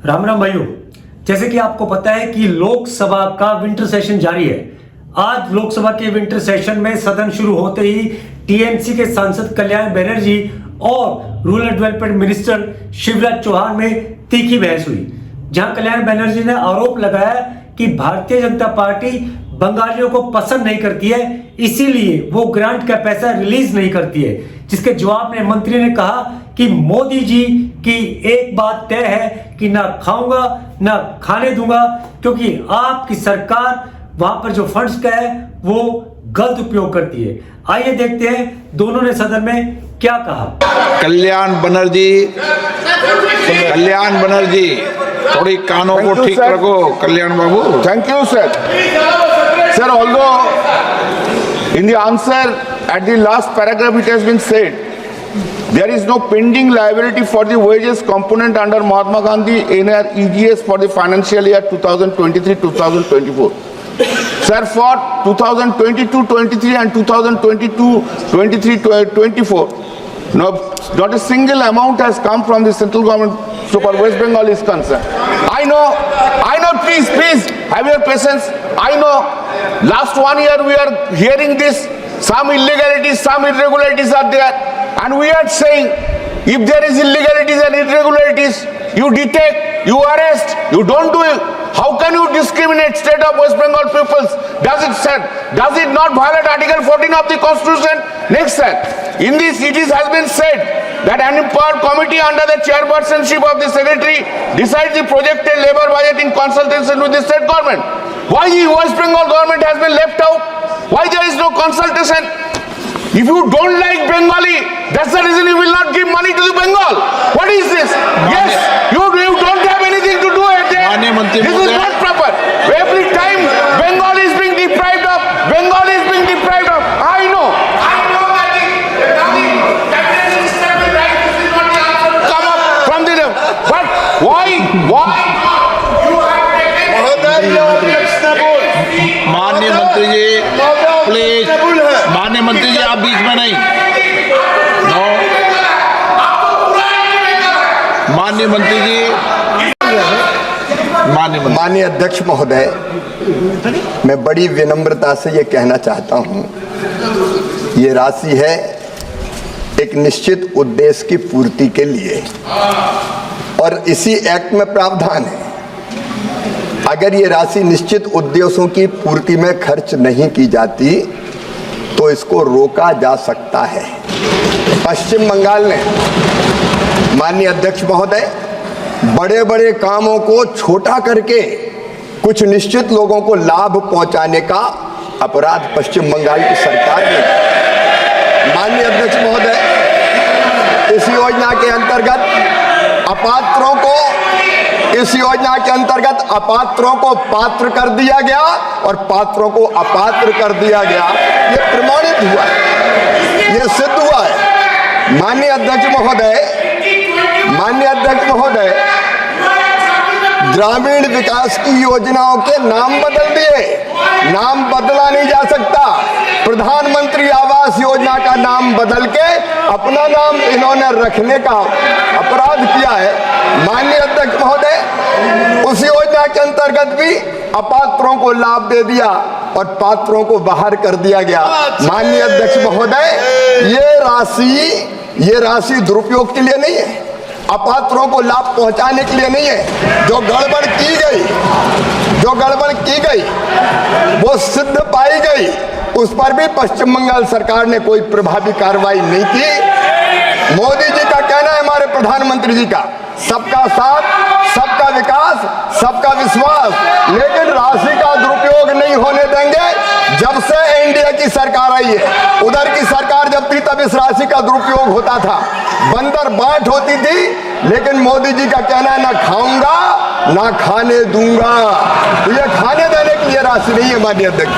राम राम भाइयों, जैसे कि आपको पता है कि लोकसभा का विंटर सेशन जारी है। आज लोकसभा के विंटर सेशन में सदन शुरू होते ही टीएमसी के सांसद कल्याण बनर्जी और rural development minister Shivraj Chouhan में तीखी बहस हुई, जहां कल्याण बनर्जी ने आरोप लगाया कि भारतीय जनता पार्टी बंगालियों को पसंद नहीं करती है, इसीलिए वो ग्रांट का पैसा रिलीज नहीं करती है। जिसके जवाब में मंत्री ने कहा कि मोदी जी की एक बात तय है कि ना खाऊंगा ना खाने दूंगा, क्योंकि आपकी सरकार वहां पर जो फंड्स का है वो गलत उपयोग करती है। आइए देखते हैं दोनों ने सदन में क्या कहा। कल्याण बनर्जी थोड़ी कानों को ठीक रखो। Kalyan babu, thank you sir. Sir, although in the answer at the last paragraph it has been said there is no pending liability for the wages component under Mahatma Gandhi NREGS for the financial year 2023-2024. Sir, for 2022-23 and 2022-23-24, not a single amount has come from the central government so far West Bengal is concerned. I know, please, have your patience. I know, last 1 year we are hearing this, some illegalities, some irregularities are there, and we are saying, if there is illegalities and irregularities, you detect, you arrest, you don't do it. How can you discriminate state of West Bengal peoples? Does it not violate Article 14 of the Constitution? Next, sir, in this it has been said that an empowered committee under the chairpersonship of the secretary decides the projected labor budget in consultation with the state government. Why the West Bengal government has been left out? Why there is no consultation? If you don't like Bengali, that's the reason you will not give money to the Bengal. What is this? Yes, you don't have anything to do with it. This is not proper. Every time Bengal is being deprived of, I know that the capital system is right. This is not the answer. Come up from the but why? You have taken माननीय मंत्री जी please, माननीय मंत्री जी आप बीच में नहीं। No, माननीय मंत्री जी, माननीय अध्यक्ष महोदय, मैं बड़ी विनम्रता से ये कहना चाहता हूँ, ये राशि है एक निश्चित उद्देश्य की पूर्ति के लिए और इसी एक्ट में प्रावधान है। अगर ये राशि निश्चित उद्देश्यों की पूर्ति में खर्च नहीं की जाती तो इसको रोका जा सकता है। पश्चिम बंगाल ने, माननीय अध्यक्ष महोदय, बड़े बड़े कामों को छोटा करके कुछ निश्चित लोगों को लाभ पहुंचाने का अपराध पश्चिम बंगाल की सरकार ने। माननीय अध्यक्ष महोदय, इस योजना के अपात्रों को पात्र कर दिया गया और पात्रों को अपात्र कर दिया गया। ये प्रमाणित हुआ है, ये सिद्ध हुआ है। माननीय अध्यक्ष महोदय, ग्रामीण विकास की योजनाओं के नाम बदल दिए। नाम बदला नहीं जा सकता। प्रधानमंत्री आवास योजना का नाम बदल के अपना नाम इन्होंने रखने का अपराध किया है। माननीय अध्यक्ष महोदय, उस योजना के अंतर्गत भी अपात्रों को लाभ दे दिया और पात्रों को बाहर कर दिया गया। माननीय अध्यक्ष महोदय, ये राशि दुरुपयोग के लिए नहीं है, अपात्रों को लाभ पहुंचाने के लिए नहीं है। जो गड़बड़ की गई वो सिद्ध पाई गई, उस पर भी पश्चिम बंगाल सरकार ने कोई प्रभावी कार्रवाई नहीं की। मोदी जी का कहना है, हमारे प्रधानमंत्री जी का, सबका साथ, सबका विकास, सबका विश्वास, लेकिन राशि का दुरुपयोग नहीं होने देंगे। जब से एनडीए की सरकार आई है, उधर की सरकार जब थी तब इस राशि का दुरुपयोग होता था, बंदर बांट होती थी, लेकिन मोदी जी का कहना है ना खाऊंगा ना खाने दूंगा। तो ये खाने देने के लिए राशि नहीं है माननीय अध्यक्ष।